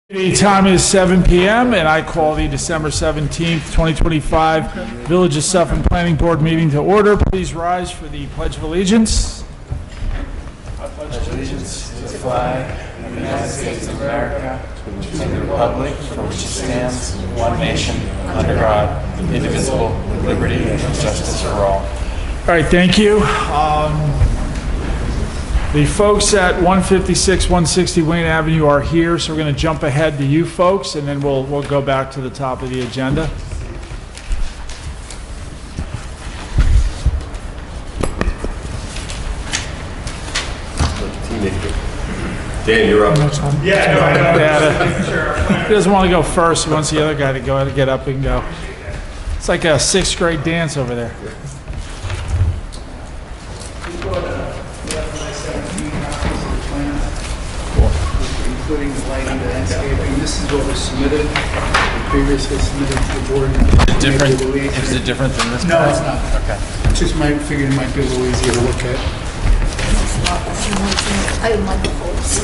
The time is 7 p.m. and I call the December 17th, 2025 Village of Suffern Planning Board meeting to order. Please rise for the Pledge of Allegiance. I pledge allegiance to the flag of the United States of America and to the republic for which it stands, one nation, under God, indivisible, with liberty and justice for all. All right, thank you. The folks at 156, 160 Wayne Avenue are here, so we're going to jump ahead to you folks, and then we'll go back to the top of the agenda. Dan, you're up. Yeah, no, I know. He doesn't want to go first. He wants the other guy to go ahead and get up and go. It's like a sixth grade dance over there. Including the lighting, the landscaping. This is what was submitted, previously submitted to the board. Is it different than this? No, it's not. Okay. Just figured it might be a little easier to look at. I would like the folds.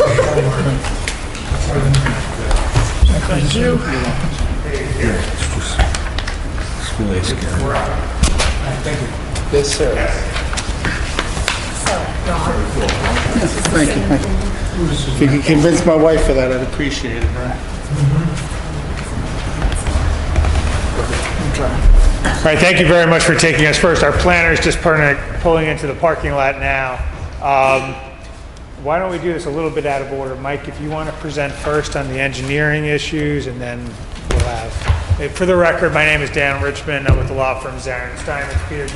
Thank you. It's really scary. Yes, sir. Thank you. If you can convince my wife of that, I'd appreciate it. All right, thank you very much for taking us first. Our planner is just pulling into the parking lot now. Why don't we do this a little bit out of order? Mike, if you want to present first on the engineering issues, and then we'll have... For the record, my name is Dan Richmond. I'm with the law firm Zarin Steinmetz, Peter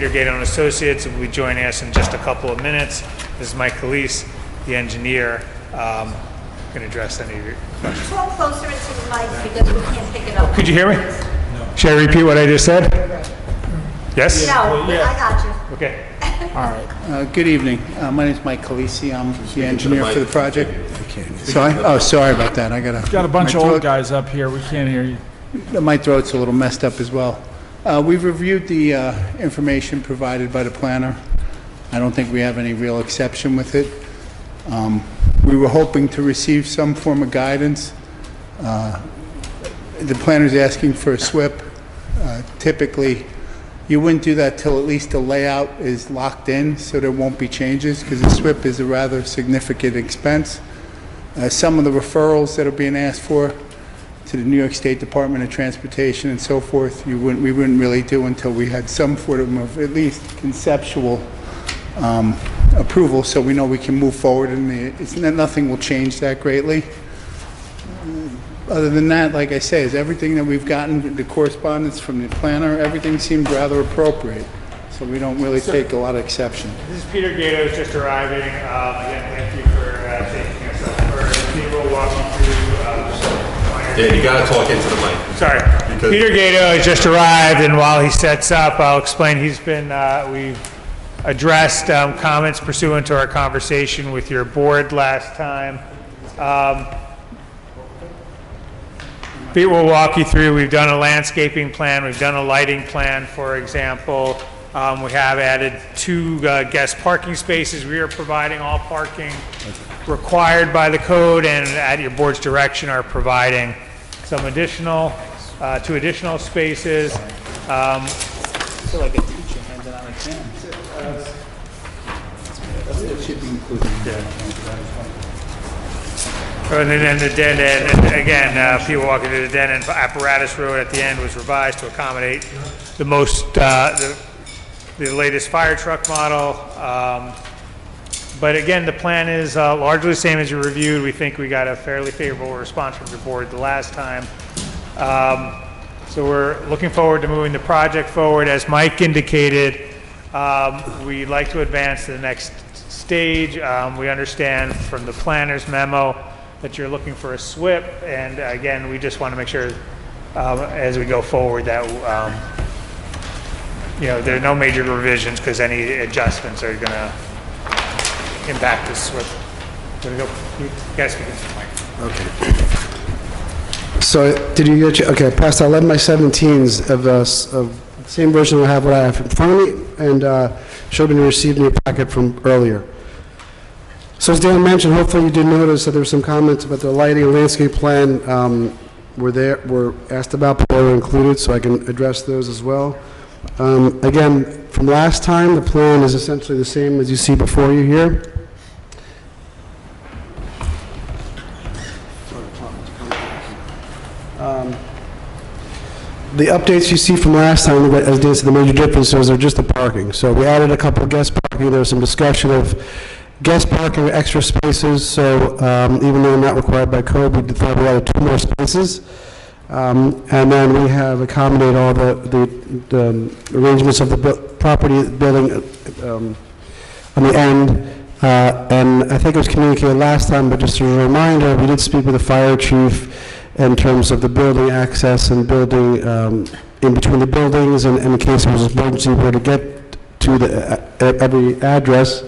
Gato and Associates, and will be joining us in just a couple of minutes. This is Mike Calise, the engineer. Can address any of your questions. Talk closer into the mic because we can't pick it up. Could you hear me? No. Should I repeat what I just said? Yes? No, I got you. Okay. All right. Good evening. My name is Mike Calisi. I'm the engineer for the project. Sorry? Oh, sorry about that. Got a bunch of old guys up here. We can't hear you. My throat's a little messed up as well. We've reviewed the information provided by the planner. I don't think we have any real exception with it. We were hoping to receive some form of guidance. The planner's asking for a SWIP. Typically, you wouldn't do that till at least the layout is locked in, so there won't be changes, because the SWIP is a rather significant expense. Some of the referrals that are being asked for to the New York State Department of Transportation and so forth, we wouldn't really do until we had some form of at least conceptual approval, so we know we can move forward, and nothing will change that greatly. Other than that, like I say, is everything that we've gotten, the correspondence from the planner, everything seemed rather appropriate, so we don't really take a lot of exception. This is Peter Gato, just arriving. Again, thank you for taking us up first. He will walk you through. Dan, you gotta talk into the mic. Sorry. Peter Gato has just arrived, and while he sets up, I'll explain. We've addressed comments pursuant to our conversation with your board last time. Pete will walk you through. We've done a landscaping plan. We've done a lighting plan, for example. We have added 2 guest parking spaces. We are providing all parking required by the code, and at your board's direction are providing some additional, 2 additional spaces. I feel like a teacher handed out a pen. That should be included. And then the dead end, and again, people walking to the dead end apparatus road at the end was revised to accommodate the latest fire truck model. But again, the plan is largely the same as you reviewed. We think we got a fairly favorable response from the board the last time. So we're looking forward to moving the project forward. As Mike indicated, we'd like to advance to the next stage. We understand from the planner's memo that you're looking for a SWIP, and again, we just want to make sure as we go forward that there are no major revisions, because any adjustments are going to impact the SWIP. Yes, we can. Okay. So, did you get okay? Past 11 by 17s of the same version I have what I have in front of me, and should have been received in your packet from earlier. So as Dan mentioned, hopefully you did notice that there were some comments about the lighting and landscape plan were asked about, but they were included, so I can address those as well. Again, from last time, the plan is essentially the same as you see before you here. The updates you see from last time, as Dan said, the major differences are just the parking. So we added a couple of guest parking. There was some discussion of guest parking, extra spaces. So even though not required by code, we thought we added 2 more spaces. And then we have accommodated all the arrangements of the property building on the end. And I think it was communicated last time, but just as a reminder, we did speak with the fire chief in terms of the building access and building in between the buildings, and in case there was an emergency, where to get to every address.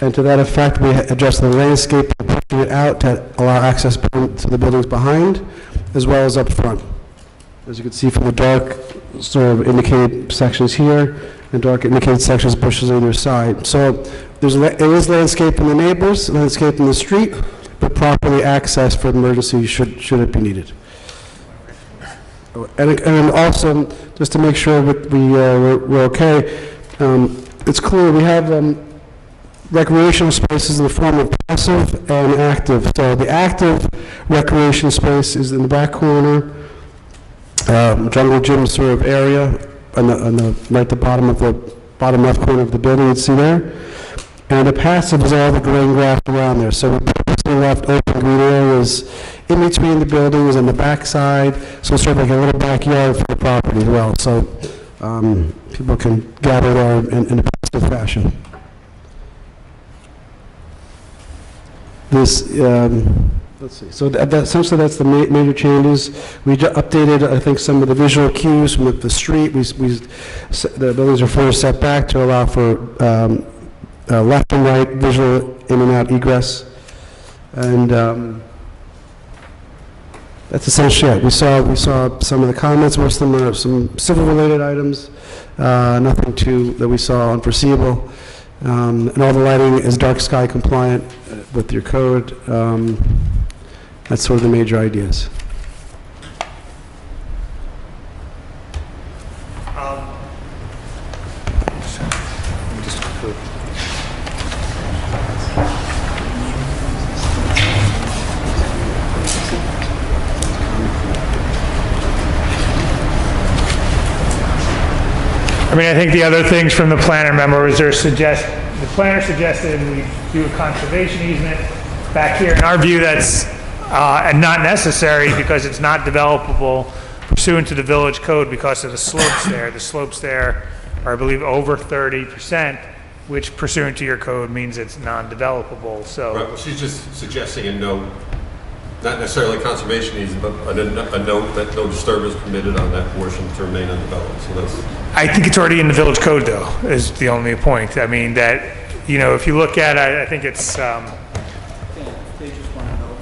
And to that effect, we adjusted the landscape, pushing it out to allow access to the buildings behind, as well as up front. As you can see from the dark sort of indicated sections here, and dark indicated sections, bushes on either side. So there is landscape in the neighbors, landscape in the street, but properly accessed for emergency should it be needed. And also, just to make sure we're okay, it's clear we have recreational spaces in the form of passive and active. So the active recreation space is in the back corner, jungle gym sort of area, on the right at the bottom of the bottom left corner of the building, you see there. And the passive is all the green grass around there. So we purposely left open green areas in between the buildings and the backside, so it's sort of like a little backyard for the property as well. So people can gather there in a passive fashion. This, let's see. So essentially, that's the major changes. We updated, I think, some of the visual cues from the street. The buildings are further set back to allow for left and right visual in and out egress, and that's essentially it. We saw some of the comments. Most of them are some civil-related items, nothing that we saw unforeseeable, and all the lighting is dark sky compliant with your code. That's sort of the major ideas. I mean, I think the other things from the planner memo is the planner suggested we do a conservation easement back here. In our view, that's not necessary because it's not developable pursuant to the village code because of the slopes there. The slopes there are, I believe, over 30%, which pursuant to your code means it's non-developable. So, Right, well, she's just suggesting a note, not necessarily conservation easement, but a note that no disturbance permitted on that portion to remain undeveloped. So that's. I think it's already in the village code, though, is the only point. I mean, that, if you look at it, I think it's, They just want to know.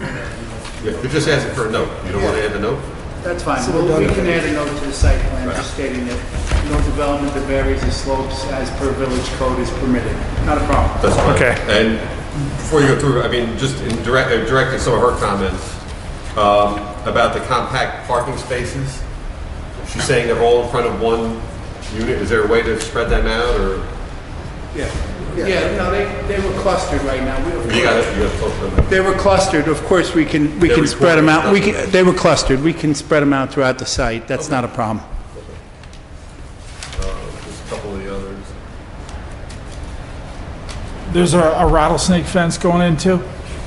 Yeah, you're just asking for a note. You don't want to add the note? That's fine. We can add a note to the site plan, just stating that no development that varies the slopes as per village code is permitted. Not a problem. That's fine. Okay. And before you go through, I mean, just in directing some of her comments about the compact parking spaces, she's saying they're all in front of one unit. Is there a way to spread them out, or? Yeah, no, they were clustered right now. You got to talk to them. They were clustered. Of course, we can spread them out. They were clustered. We can spread them out throughout the site. That's not a problem. Just a couple of the others. There's a rattlesnake fence going in too?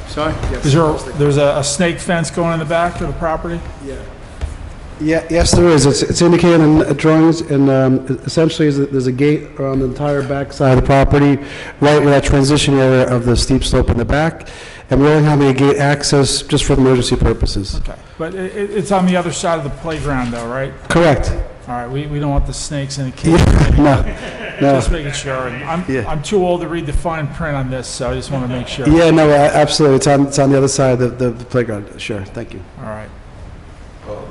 Sorry? There's a snake fence going in the back of the property? Yeah, yes, there is. It's indicated in the drawings, and essentially there's a gate around the entire back side of the property, right where that transition area of the steep slope in the back, and we only have a gate access just for emergency purposes. Okay, but it's on the other side of the playground though, right? Correct. All right, we don't want the snakes in the cage. No. Just making sure. I'm too old to read the fine print on this, so I just want to make sure. Yeah, no, absolutely. It's on the other side of the playground. Sure, thank you. All right.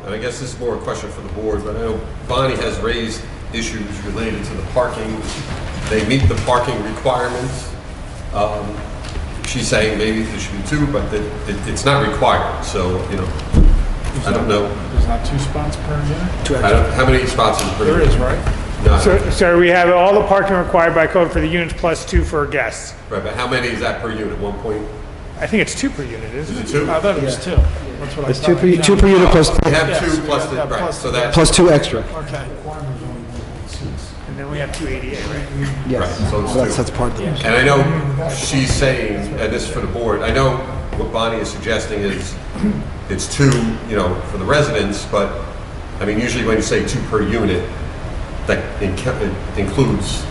And I guess this is more a question for the board, but I know Bonnie has raised issues related to the parking. They meet the parking requirements. she's saying maybe there should be 2, but it's not required, so, I don't know. There's not 2 spots per unit? How many spots is per There unit? is, right? No. So we have all the parking required by code for the units plus 2 for guests. Right, but how many is that per unit? 1 point? I think it's 2 per unit, isn't it? Is it 2? I thought it was 2. That's what I It's thought. 2 per unit plus, We have Yes, 2 plus we the, have that right, plus so the- that's, plus 2 extra. Okay. And then we have 2 ADA, right? Yes. Right, so it's So that's 2. part of it. And I know she's saying, and this is for the board, I know what Bonnie is suggesting is it's 2, for the residents, but, I mean, usually when you say 2 per unit, that includes,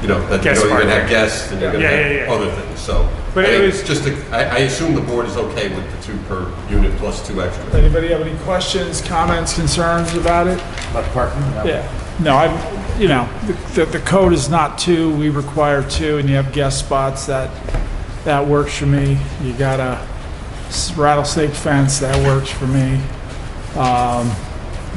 that Guest you're going to parking. have guests and you're going to Yeah, have yeah, yeah. other things, so. But I it think was- just, I assume the board is okay with the 2 per unit plus 2 extra. Anybody have any questions, comments, concerns about it? About the parking? No. Yeah. No, the code is not 2, we require 2, and you have guest spots, that works for me. You got a rattlesnake fence, that works for me.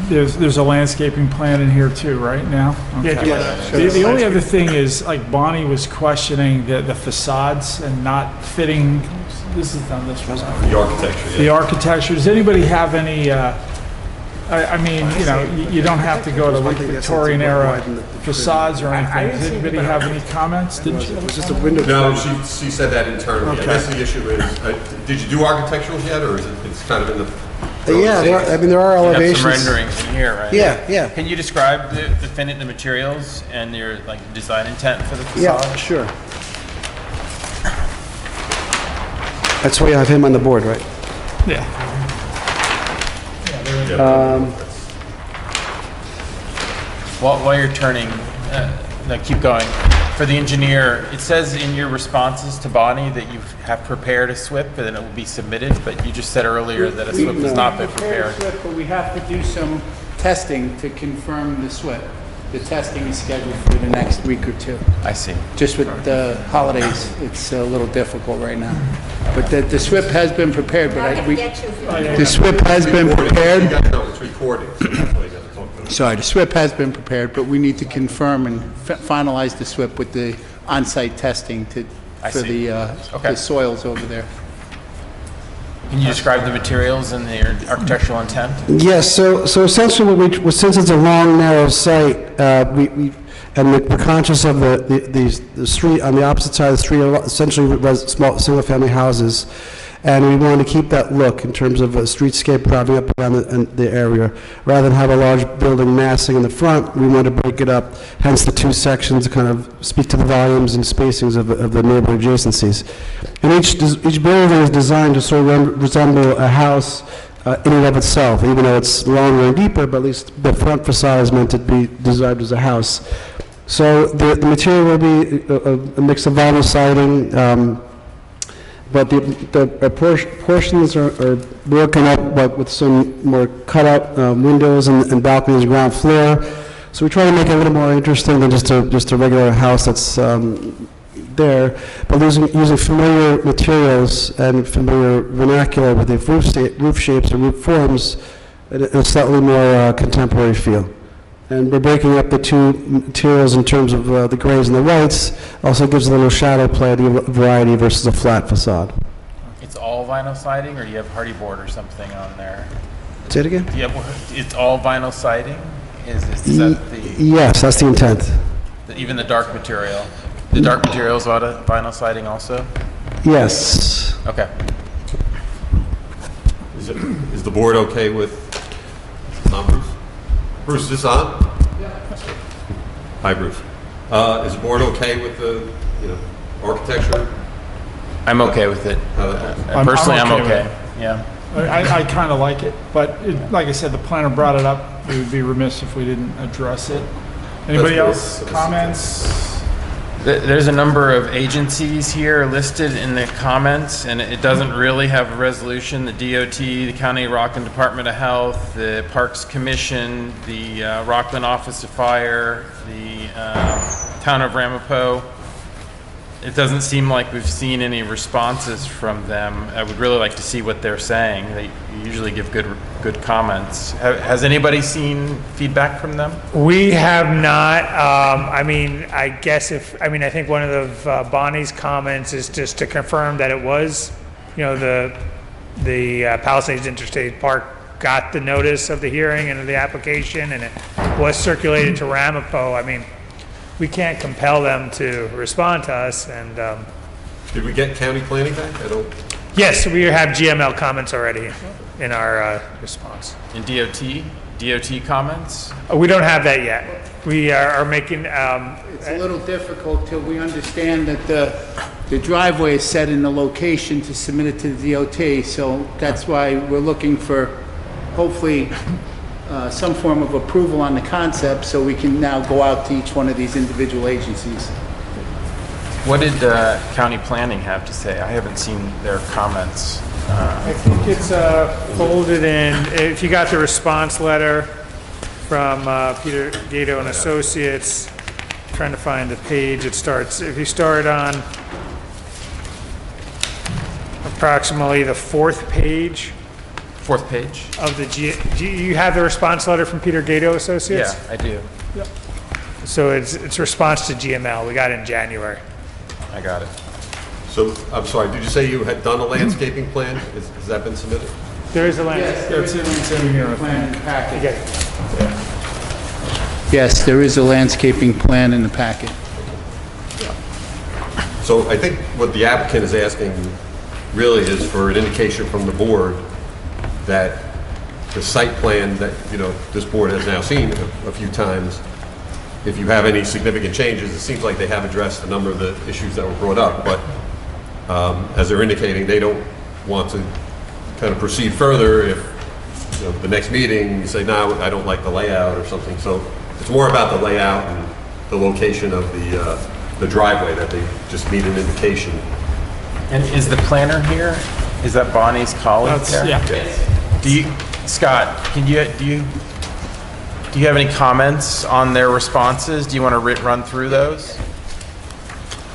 There's a landscaping plan in here too, right now? Yeah, Okay. do you wanna- The only other thing is, like Bonnie was questioning the facades and not fitting, this is on this one. The architecture, The yeah. architecture, does anybody have any, I mean, you don't have to go to like Victorian era facades or anything. Does anybody have any comments? Did you? It's just a window. No, she said that internally. I Okay. guess the issue is, did you do architecturals yet, or is it's kind of in the? Yeah, there are You have elevations. some renderings in here, right? Yeah. Can you describe the finish, the materials, and your design intent for the Yeah, facade? sure. That's why you have him on the board, right? Yeah. While you're turning, no, keep going. For the engineer, it says in your responses to Bonnie that you have prepared a SWIP and then it will be submitted, but you just said earlier that a SWIP has not been prepared. But we have to do some testing to confirm the SWIP. The testing is scheduled for the next week or 2. I see. Just with the holidays, it's a little difficult right now. But the SWIP has been prepared, We're not but gonna get you if you don't. the SWIP has been prepared. No, it's recording, so that's why you got to talk about it. Sorry, the SWIP has been prepared, but we need to confirm and finalize the SWIP with the on-site testing I for see. Okay. the soils over there. Can you describe the materials and their architectural intent? Yes, so essentially, since it's a long, narrow site, we're conscious of the street, on the opposite side of the street, essentially small, single-family houses, and we wanted to keep that look in terms of a streetscape driving up and down the area. Rather than have a large building massing in the front, we wanted to break it up, hence the 2 sections to kind of speak to the volumes and spacings of the neighboring adjacencies. And each building is designed to sort of resemble a house in and of itself, even though it's longer and deeper, but at least the front facade is meant to be designed as a house. So the material will be a mix of vinyl siding, but the portions are broken up, but with some more cut-out windows and balconies, ground floor. So we try to make it a little more interesting than just a regular house that's there, but using familiar materials and familiar vernacular with the roof shapes and roof forms in a slightly more contemporary feel. And we're breaking up the 2 materials in terms of the grays and the whites. Also gives a little shadow play, the variety versus a flat facade. It's all vinyl siding, or do you have hardy board or something on there? Say it again? Do you have, it's all vinyl siding? Is that Yes, that's the intent. even the dark material? The dark material is vinyl siding also? Yes. Okay. Is the board okay with, Bruce? Bruce, is this on? Yeah. Hi, Bruce. Is the board okay with the, architecture? I'm okay with it. I'm Personally, I'm okay with okay. it. Yeah. I kind of like it, but like I said, the planner brought it up. We would be remiss if we didn't address it. Anybody That's else? good. Comments? There's a number of agencies here listed in the comments, and it doesn't really have a resolution. The DOT, the County Rockland Department of Health, the Parks Commission, the Rockland Office of Fire, the Town of Ramapo. it doesn't seem like we've seen any responses from them. I would really like to see what they're saying. They usually give good comments. Has anybody seen feedback from them? We have not. I mean, I guess I think one of Bonnie's comments is just to confirm that it was, the Palisades Interstate Park got the notice of the hearing and of the application, and it was circulated to Ramapo. I mean, we can't compel them to respond to us, and Did we get county planning back? yes, we have GML comments already in our response. In DOT comments? We don't have that yet. We are making, It's a little difficult till we understand that the driveway is set in the location to submit it to the DOT, so that's why we're looking for, hopefully, some form of approval on the concept, so we can now go out to each one of these individual agencies. What did county planning have to say? I haven't seen their comments. I think it's folded in, if you got the response letter from Peter Gato and Associates, trying to find the page it starts. If you start on approximately the fourth page Fourth page? of the you have the response letter from Peter Gato Associates? Yeah, I do. So it's response to GML. We got it in January. I got it. So, I'm sorry, did you say you had done a landscaping plan? Has that been submitted? There is a landscape. Plan in the packet. Yes, there is a landscaping plan in the packet. So I think what the applicant is asking really is for an indication from the board that the site plan that, this board has now seen a few times, if you have any significant changes, it seems like they have addressed a number of the issues that were brought up, but as they're indicating, they don't want to kind of proceed further if the next meeting you say, no, I don't like the layout or something. So it's more about the layout and the location of the driveway that they just need an indication. And is the planner here? Is that Bonnie's colleague there? Yeah. Scott, do you have any comments on their responses? Do you want to run through those?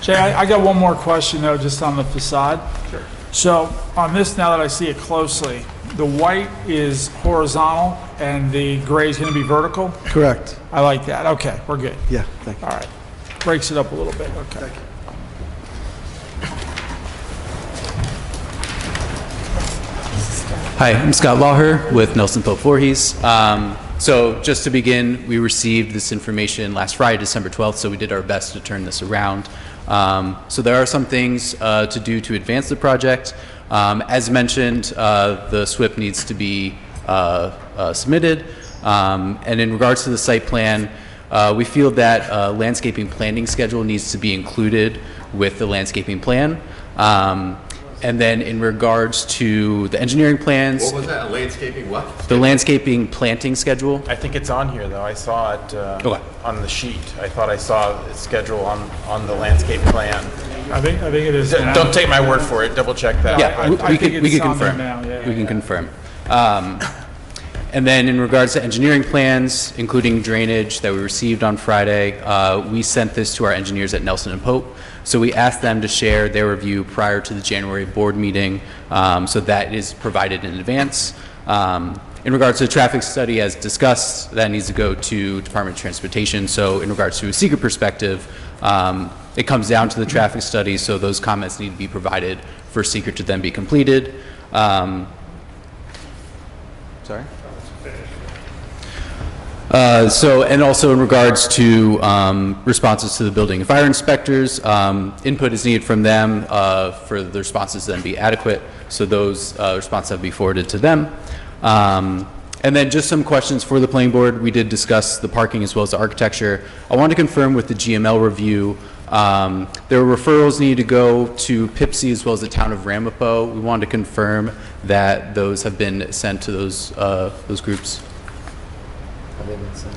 Jay, I got one more question though, just on the facade. Sure. So on this, now that I see it closely, the white is horizontal and the gray is going to be vertical? Correct. I like that. Okay, we're good. Yeah, thank you. All right. Breaks it up a little bit. Okay. Hi, I'm Scott Lawher with Nelson Pope Voorhees. So just to begin, we received this information last Friday, December 12th, so we did our best to turn this around. So there are some things to do to advance the project. As mentioned, the SWIP needs to be submitted. And in regards to the site plan, we feel that a landscaping planning schedule needs to be included with the landscaping plan. And then in regards to the engineering plans, What was that, a landscaping what? the landscaping planting schedule. I think it's on here, though. I saw it Okay. on the sheet. I thought I saw its schedule on the landscape plan. I think it is. now. Don't take my word for it. Double check that. Yeah, But I we think can it's on confirm. there now, yeah. We can confirm. And then in regards to engineering plans, including drainage that we received on Friday, we sent this to our engineers at Nelson and Pope. So we asked them to share their review prior to the January board meeting, so that is provided in advance. In regards to the traffic study, as discussed, that needs to go to Department of Transportation. So in regards to a seeker perspective, it comes down to the traffic study, so those comments need to be provided for seeker to then be completed. Sorry? And also in regards to responses to the building and fire inspectors, input is needed from them for the responses to then be adequate, so those responses have to be forwarded to them. And then just some questions for the planning board. We did discuss the parking as well as the architecture. I want to confirm with the GML review, there were referrals needed to go to PIPSI as well as the town of Ramapo. We wanted to confirm that those have been sent to those groups.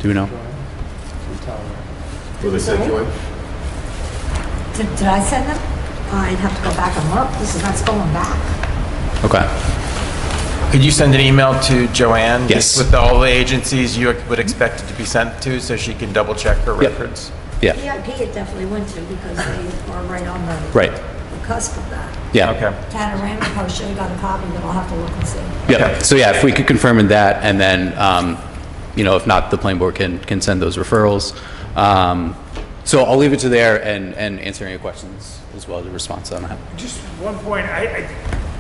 Do we know? Will they send you in? Did I send them? I'd have to go back and look. This is not going back. Okay. Could you send an email to Joanne? Yes. With all the agencies you would expect it to be sent to, so she can double check her Yep. records? Yeah. VIP it definitely went to because they are right on the Right. cusp of that. Yeah. Okay. Panorama post, should have got a copy, but I'll have to look and see. Yeah. So yeah, if we could confirm in that, and then, if not, the planning board can send those referrals. So I'll leave it to there and answer any questions as well as a response on that. Just one point,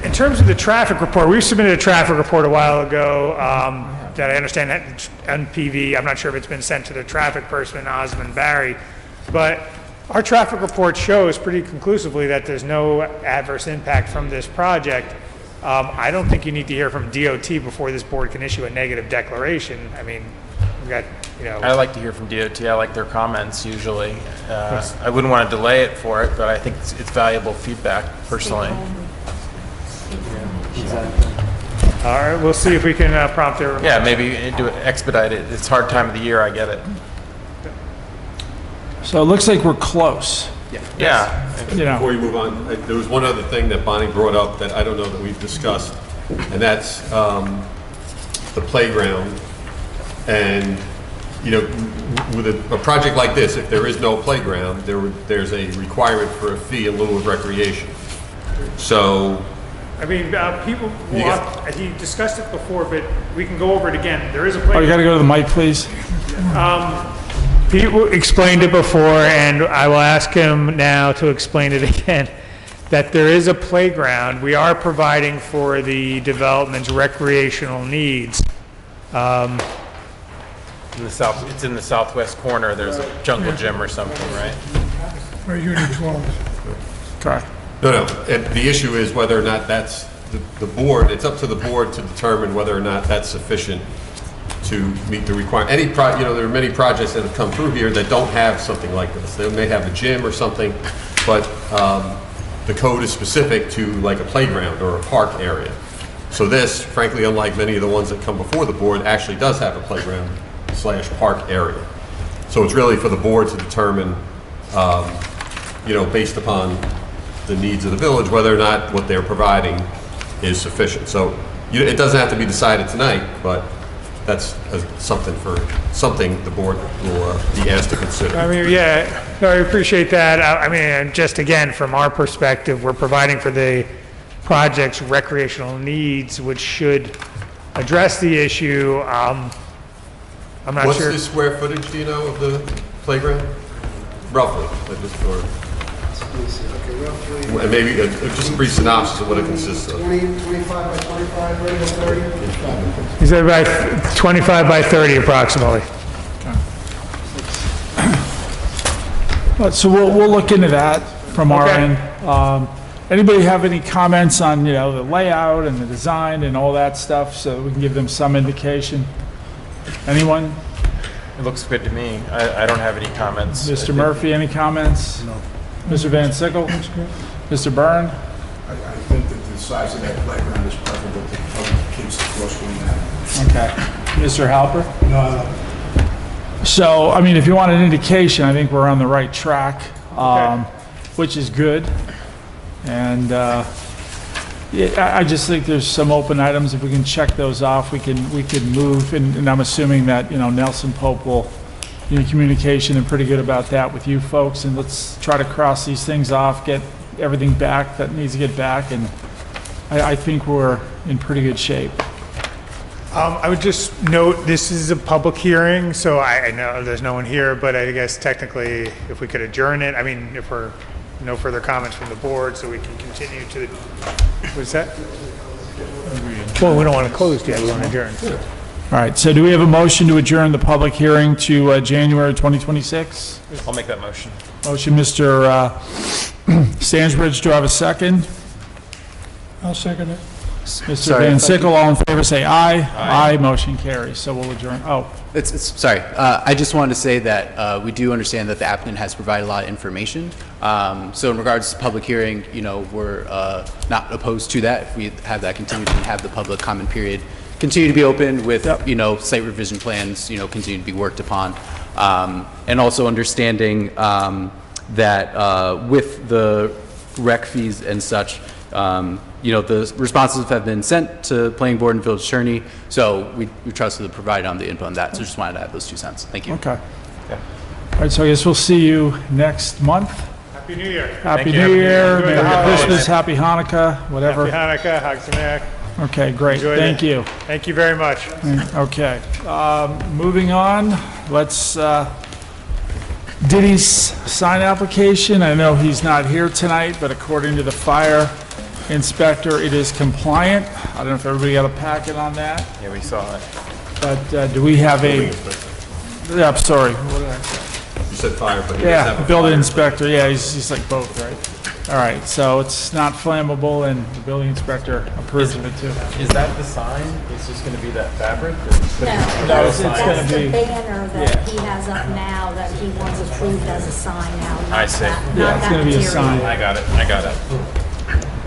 in terms of the traffic report, we submitted a traffic report a while ago that I understand that NPV, I'm not sure if it's been sent to the traffic person, Osmond Barry, but our traffic report shows pretty conclusively that there's no adverse impact from this project. I don't think you need to hear from DOT before this board can issue a negative declaration. I mean, we've got, I like to hear from DOT. I like their comments usually. I wouldn't want to delay it for it, but I think it's valuable feedback personally. all right, we'll see if we can prompt their. Yeah, maybe do it, expedite it. It's a hard time of the year. I get it. So it looks like we're close. Yeah. Before you move on, there was one other thing that Bonnie brought up that I don't know that we've discussed, and that's the playground. And, with a project like this, if there is no playground, there's a requirement for a fee in lieu of recreation. So, I mean, people, he discussed it before, but we can go over it again. There is a Oh, you playground. got to go to the mic, please. Pete explained it before, and I will ask him now to explain it again, that there is a playground. We are providing for the development's recreational needs. In the south, it's in the southwest corner. There's a jungle gym or something, right? Unit 12. Correct. no, and the issue is whether or not that's the board, it's up to the board to determine whether or not that's sufficient to meet the requirement. There are many projects that have come through here that don't have something like this. They may have a gym or something, but the code is specific to like a playground or a park area. So this, frankly, unlike many of the ones that come before the board, actually does have a playground/park area. So it's really for the board to determine, based upon the needs of the village, whether or not what they're providing is sufficient. So it doesn't have to be decided tonight, but that's something the board will be asked to consider. I mean, yeah, no, I appreciate that. I mean, just again, from our perspective, we're providing for the project's recreational needs, which should address the issue. I'm not What's sure. the square footage, do you know, of the playground? Roughly, and maybe just a brief synopsis of what it consists of. 25 by 25, 30 by 30. He said about 25 by 30 approximately. So we'll look into that from our Okay. end. Anybody have any comments on, the layout and the design and all that stuff, so we can give them some indication? Anyone? It looks good to me. I don't have any comments. Mr. Murphy, any comments? No. Mr. Van Sickle? Mr. Byrne? I think that the size of that playground is preferable to other kids across from that. Okay. Mr. Halper? No, So, I mean, if you want an indication, I think we're on the right track, which is good. And I just think there's some open items. If we can check those off, we can move. And I'm assuming that, Nelson Pope will be in communication and pretty good about that with you folks. And let's try to cross these things off, get everything back that needs to get back. And I think we're in pretty good shape. I would just note, this is a public hearing, so I know there's no one here, but I guess technically, if we could adjourn it, I mean, if we're, no further comments from the board, so we can continue to, what's that? Well, we don't want to close yet, we want to adjourn. All right, so do we have a motion to adjourn the public hearing to January 2026? I'll make that motion. Motion, Mr. Stanbridge, do I have a second? I'll second it. Mr. Van Sickle, all in favor, say aye. Aye, motion carries, so we'll adjourn. Oh, Sorry, I just wanted to say that we do understand that the applicant has provided a lot of information. So in regards to public hearing, we're not opposed to that. If we have that continued and have the public comment period continue to be open with, site revision plans, continue to be worked upon. And also understanding that with the rec fees and such, the responses have been sent to planning board and village attorney, so we trust to provide the input on that. So just wanted to add those 2 cents. Thank you. okay. right, so I guess we'll see you next month. Happy New Year. Happy Thank you. New Year, Enjoy Merry the holidays. Christmas, Happy Hanukkah, whatever. Happy Hanukkah, Hag Sameach. Okay, great, Enjoy thank the- you. Thank you very much. Okay, moving on, let's, Diddy's sign application, I know he's not here tonight, but according to the fire inspector, it is compliant. I don't know if everybody got a packet on that, Yeah, we saw it. but do we have a, yeah, I'm sorry, what did I say? You said fire, but he doesn't have Yeah, a building fire. inspector, yeah, he's like both, right? All right, so it's not flammable, and the building inspector approves of it too. Is that the sign? It's just going to be that fabric? No, it's gonna That's be- the banner that he has up now that he wants approved as a sign now. not I see. that- Yeah, not it's that gonna be a material. sign. I got it.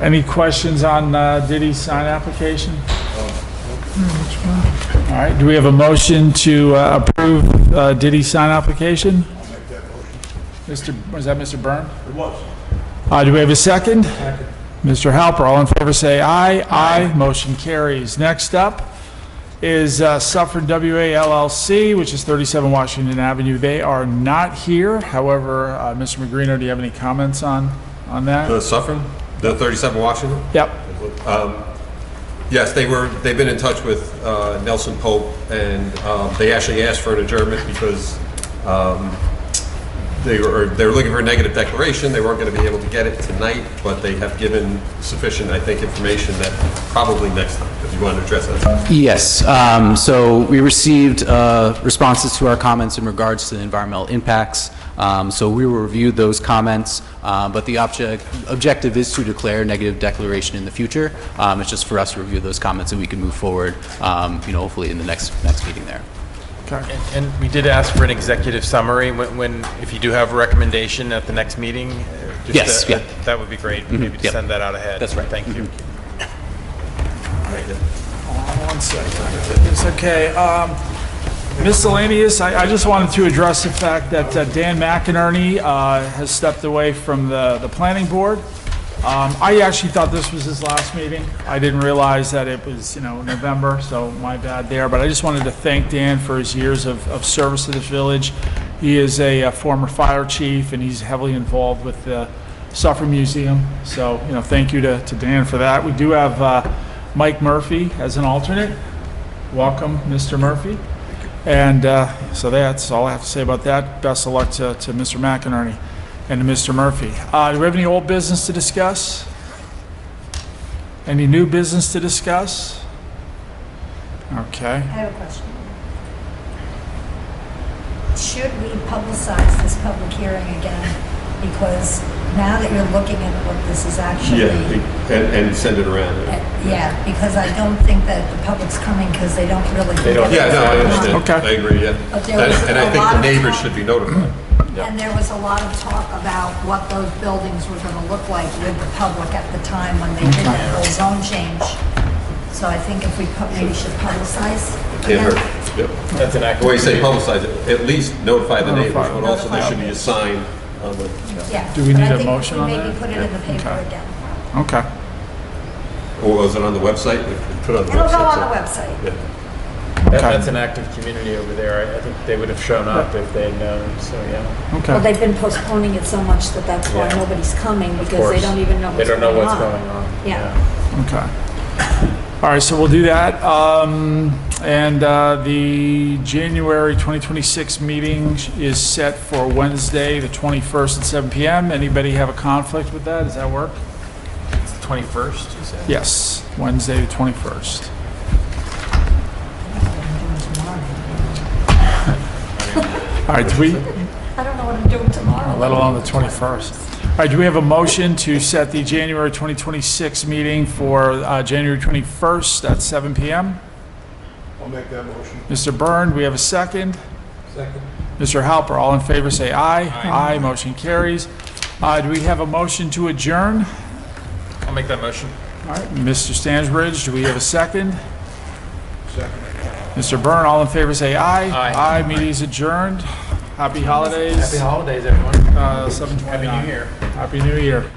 Any questions on Diddy's sign application? All right, do we have a motion to approve Diddy's sign application? Was that Mr. Byrne? It was. Do we have a second? Second. Mr. Halper, all in favor say aye. Aye. Motion carries. Next up is Suffern WA LLC, which is 37 Washington Avenue. They are not here. However, Mr. Magrino, do you have any comments on that? The Suffern, the 37 Washington? Yep. Yes, they've been in touch with Nelson Pope, and they actually asked for an adjournment because they were looking for a negative declaration. They weren't going to be able to get it tonight, but they have given sufficient, I think, information that probably next time, if you want to address that. Yes, so we received responses to our comments in regards to the environmental impacts. So we will review those comments, but the objective is to declare a negative declaration in the future. It's just for us to review those comments and we can move forward, hopefully in the next meeting there. And we did ask for an executive summary if you do have a recommendation at the next meeting. Yes, yeah. That would be great. Maybe to yep. send that out ahead. That's right. Thank you. One second. It's okay. Miscellaneous, I just wanted to address the fact that Dan McInerney has stepped away from the planning board. I actually thought this was his last meeting. I didn't realize that it was, November, so my bad there. But I just wanted to thank Dan for his years of service to this village. He is a former fire chief, and he's heavily involved with the Suffern Museum. So, thank you to Dan for that. We do have Mike Murphy as an alternate. Welcome, Mr. Murphy. And so that's all I have to say about that. Best of luck to Mr. McInerney and to Mr. Murphy. Do we have any old business to discuss? Any new business to discuss? Okay. I have a question. Should we publicize this public hearing again? Because now that you're looking at what this is actually... and send it around. Yeah, because I don't think that the public's coming because they don't really... Yeah, no, I understand. Okay. I agree, yeah. But there was And I a think lot the of neighbors talk. should be notified. And there was a lot of talk about what those buildings were going to look like with the public at the time when they did the whole zone change. So I think if we maybe should publicize. Can't hurt. Yep. That's an The way you say publicize it, at least notify the neighbors, Notify. but also there should be a sign on the... Yeah. Do we But need I a think motion on we that? maybe put it in the paper Okay. again. Okay. Or was it on the website? Put it on the It'll website. go on so- the website. Yeah. That's an active community over there. I think they would have shown up if they had known, so yeah. Well, Okay. they've been postponing it so much that that's why Yeah. nobody's coming Of because they course. don't even know They what's don't going know on. what's going on. Yeah. Okay. All right, so we'll do that. And the January 2026 meeting is set for Wednesday, the 21st at 7 p.m. Anybody have a conflict with that? Does that work? It's the 21st, you said? Yes, Wednesday, the 21st. All right, do we, I don't know what I'm doing tomorrow. let alone the 21st. All right, do we have a motion to set the January 2026 meeting for January 21st at 7 p.m.? I'll make that motion. Mr. Byrne, do we have a second? Second. Mr. Halper, all in favor say aye. Aye. Motion carries. Do we have a motion to adjourn? I'll make that motion. All right, Mr. Stanbridge, do we have a second? Second. Mr. Byrne, all in favor say aye. Aye. Aye, meeting is adjourned. Happy holidays. Happy holidays, everyone. 7:29. Happy New Year. Happy New Year.